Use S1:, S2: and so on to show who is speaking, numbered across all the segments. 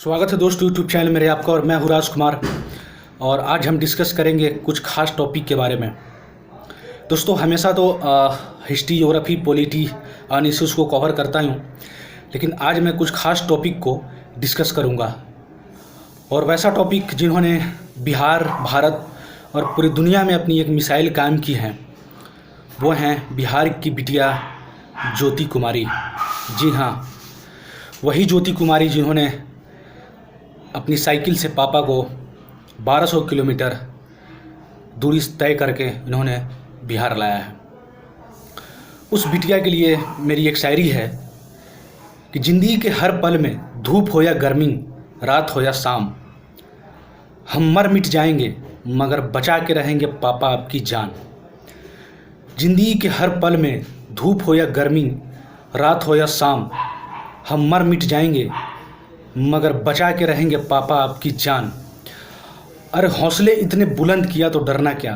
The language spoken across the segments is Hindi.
S1: स्वागत है दोस्तों यूट्यूब चैनल मेरे आपका और मैं हूँ राज कुमार। और आज हम डिस्कस करेंगे कुछ खास टॉपिक के बारे में। दोस्तों हमेशा तो हिस्ट्री, ज्योग्राफी, पॉलिटी अन्य इश्यूज़ को कवर करता हूँ, लेकिन आज मैं कुछ खास टॉपिक को डिस्कस करूँगा। और वैसा टॉपिक जिन्होंने बिहार, भारत और पूरी दुनिया में अपनी एक मिसाइल कायम की है, वो हैं बिहार की बिटिया ज्योति कुमारी। जी हाँ, वही ज्योति कुमारी जिन्होंने अपनी साइकिल से पापा को 1200 किलोमीटर दूरी तय करके इन्होंने बिहार लाया है। उस बिटिया के लिए मेरी एक शायरी है कि ज़िंदगी के हर पल में धूप हो या गर्मी, रात हो या शाम, हम मर मिट जाएंगे मगर बचा के रहेंगे पापा आपकी जान। ज़िंदगी के हर पल में धूप हो या गर्मी, रात हो या शाम, हम मर मिट जाएंगे मगर बचा के रहेंगे पापा आपकी जान। अरे हौसले इतने बुलंद किया तो डरना क्या,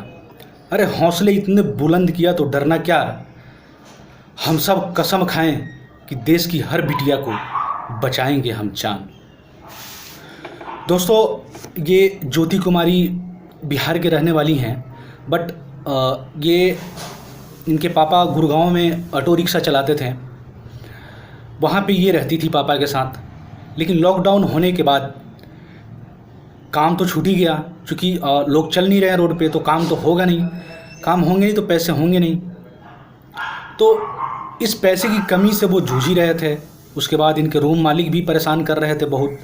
S1: अरे हौसले इतने बुलंद किया तो डरना क्या। हम सब कसम खाएं कि देश की हर बिटिया को बचाएंगे हम जान। दोस्तों ये ज्योति कुमारी बिहार के रहने वाली हैं, बट ये इनके पापा गुड़गांव में ऑटो रिक्शा चलाते थे। वहाँ पे ये रहती थी पापा के साथ। लेकिन लॉकडाउन होने के बाद काम तो छूट ही गया, क्योंकि लोग चल नहीं रहे हैं रोड पे, तो काम तो होगा नहीं, काम होंगे नहीं तो पैसे होंगे नहीं। तो इस पैसे की कमी से वो जूझ ही रहे थे। उसके बाद इनके रूम मालिक भी परेशान कर रहे थे बहुत,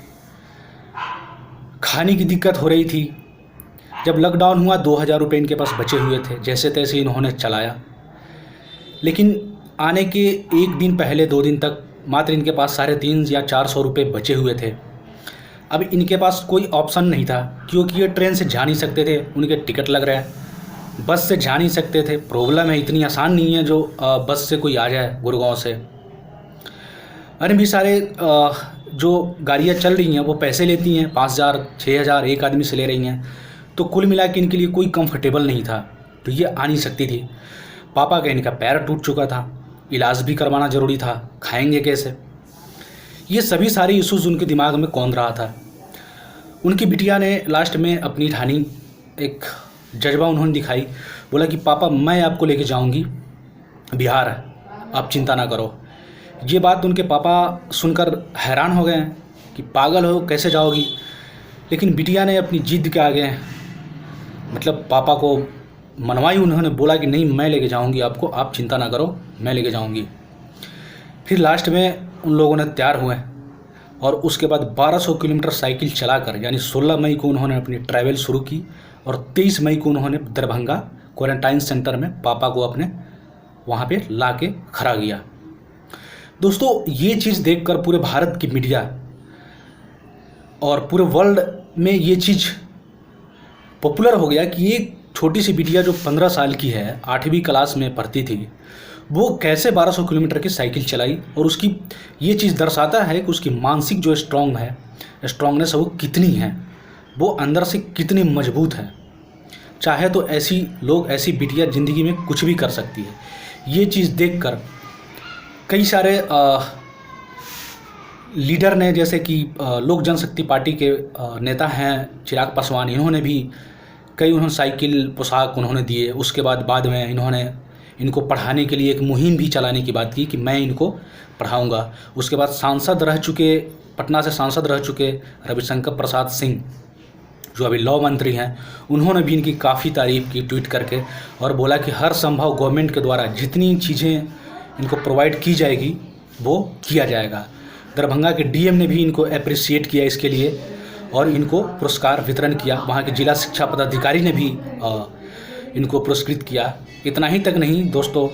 S1: खाने की दिक्कत हो रही थी। जब लॉकडाउन हुआ 2000 रुपये इनके पास बचे हुए थे, जैसे तैसे इन्होंने चलाया। लेकिन आने के एक दिन पहले 2 दिन तक मात्र इनके पास 350 या 400 रुपये बचे हुए थे। अब इनके पास कोई ऑप्शन नहीं था, क्योंकि ये ट्रेन से जा नहीं सकते थे, उनके टिकट लग रहे हैं। बस से जा नहीं सकते थे, प्रॉब्लम है, इतनी आसान नहीं है जो बस से कोई आ जाए गुड़गांव से। अरे भी सारे जो गाड़ियाँ चल रही हैं वो पैसे लेती हैं, 5000 6000 एक आदमी से ले रही हैं। तो कुल मिला के इनके लिए कोई कंफर्टेबल नहीं था, तो ये आ नहीं सकती थी। पापा का इनका पैर टूट चुका था, इलाज भी करवाना ज़रूरी था, खाएंगे कैसे, ये सभी सारे इश्यूज़ उनके दिमाग में कौंध रहा था। उनकी बिटिया ने लास्ट में अपनी ठानी, एक जज्बा उन्होंने दिखाई, बोला कि पापा मैं आपको लेके जाऊंगी बिहार, आप चिंता ना करो। ये बात उनके पापा सुनकर हैरान हो गए कि पागल हो, कैसे जाओगी। लेकिन बिटिया ने अपनी जिद के आगे मतलब पापा को मनवाई। उन्होंने बोला कि नहीं मैं लेके जाऊंगी आपको, आप चिंता ना करो, मैं लेके जाऊंगी। फिर लास्ट में उन लोगों ने तैयार हुए और उसके बाद 1200 किलोमीटर साइकिल चलाकर, यानी 16 मई को उन्होंने अपनी ट्रैवल शुरू की और 23 मई को उन्होंने दरभंगा क्वारंटाइन सेंटर में पापा को अपने वहाँ पे ला के खड़ा किया। दोस्तों ये चीज़ देखकर पूरे भारत की मीडिया और पूरे वर्ल्ड में ये चीज़ पॉपुलर हो गया कि एक छोटी सी बिटिया जो 15 साल की है, 8वीं क्लास में पढ़ती थी, वो कैसे 1200 किलोमीटर की साइकिल चलाई। और उसकी ये चीज़ दर्शाता है कि उसकी मानसिक जो स्ट्रॉन्गनेस है वो कितनी है, वो अंदर से कितनी मजबूत है। चाहे तो ऐसी बिटिया ज़िंदगी में कुछ भी कर सकती है। ये चीज़ देखकर कई सारे लीडर ने, जैसे कि लोक जनशक्ति पार्टी के नेता हैं चिराग पासवान, इन्होंने भी उन्होंने साइकिल पोशाक उन्होंने दिए। उसके बाद में इन्होंने इनको पढ़ाने के लिए एक मुहिम भी चलाने की बात की कि मैं इनको पढ़ाऊंगा। उसके बाद पटना से सांसद रह चुके रविशंकर प्रसाद सिंह, जो अभी लॉ मंत्री हैं, उन्होंने भी इनकी काफ़ी तारीफ़ की ट्वीट करके, और बोला कि हर संभव गवर्नमेंट के द्वारा जितनी चीज़ें इनको प्रोवाइड की जाएगी वो किया जाएगा। दरभंगा के डीएम ने भी इनको अप्रिशिएट किया इसके लिए और इनको पुरस्कार वितरण किया। वहाँ के जिला शिक्षा पदाधिकारी ने भी इनको पुरस्कृत किया। इतना ही तक नहीं दोस्तों,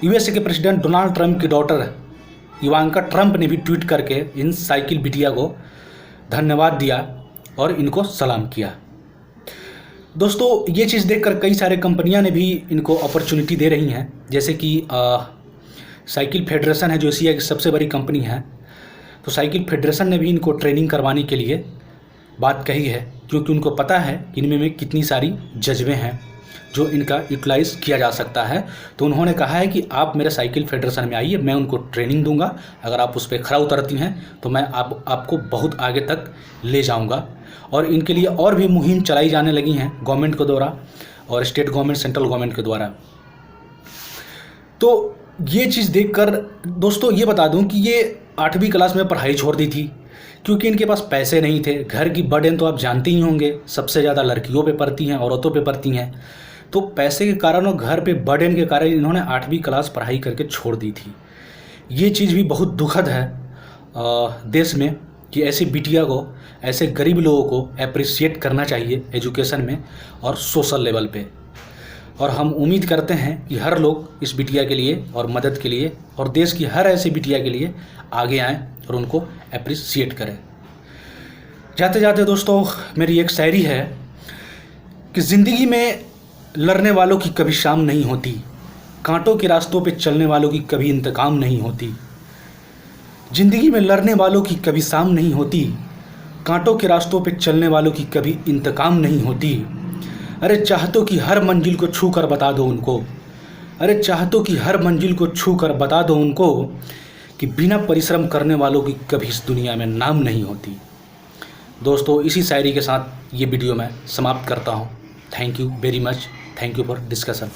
S1: यूएसए के प्रेसिडेंट डोनाल्ड ट्रंप की डॉटर इवांका ट्रंप ने भी ट्वीट करके इन साइकिल बिटिया को धन्यवाद दिया और इनको सलाम किया। दोस्तों ये चीज़ देखकर कई सारे कंपनियां ने भी इनको अपॉर्चुनिटी दे रही हैं, जैसे कि साइकिल फेडरेशन है जो एशिया की सबसे बड़ी कंपनी है। तो साइकिल फेडरेशन ने भी इनको ट्रेनिंग करवाने के लिए बात कही है, क्योंकि उनको पता है कि इनमें कितनी सारी जज्बे हैं। जो इनका यूटिलाइज़ किया जा सकता है। तो उन्होंने कहा है कि आप मेरे साइकिल फेडरेशन में आइए, मैं उनको ट्रेनिंग दूंगा, अगर आप उस पर खरा उतरती हैं तो मैं आपको बहुत आगे तक ले जाऊंगा। और इनके लिए और भी मुहिम चलाई जाने लगी हैं गवर्नमेंट के द्वारा और स्टेट गवर्नमेंट, सेंट्रल गवर्नमेंट के द्वारा। तो ये चीज़ देखकर दोस्तों ये बता दूं कि ये 8वीं क्लास में पढ़ाई छोड़ दी थी क्योंकि इनके पास पैसे नहीं थे। घर की बर्डन तो आप जानते ही होंगे, सबसे ज़्यादा लड़कियों पे पड़ती हैं, औरतों पे पड़ती हैं। तो पैसे के कारण और घर पे बर्डन के कारण इन्होंने 8वीं क्लास पढ़ाई करके छोड़ दी थी। ये चीज़ भी बहुत दुखद है देश में कि ऐसी बिटिया को, ऐसे गरीब लोगों को अप्रिशिएट करना चाहिए एजुकेशन में और सोशल लेवल पे। और हम उम्मीद करते हैं कि हर लोग इस बिटिया के लिए और मदद के लिए और देश की हर ऐसी बिटिया के लिए आगे आएँ और उनको अप्रिशिएट करें। जाते जाते दोस्तों मेरी एक शायरी है कि ज़िंदगी में लड़ने वालों की कभी शाम नहीं होती, कांटों के रास्तों पे चलने वालों की कभी इंतकाम नहीं होती। ज़िंदगी में लड़ने वालों की कभी शाम नहीं होती, कांटों के रास्तों पे चलने वालों की कभी इंतकाम नहीं होती। अरे चाहतों की हर मंजिल को छू कर बता दो उनको, अरे चाहतों की हर मंजिल को छू कर बता दो उनको कि बिना परिश्रम करने वालों की कभी इस दुनिया में नाम नहीं होती। दोस्तों इसी शायरी के साथ ये वीडियो मैं समाप्त करता हूँ। Thank you very much, thank you for discussion.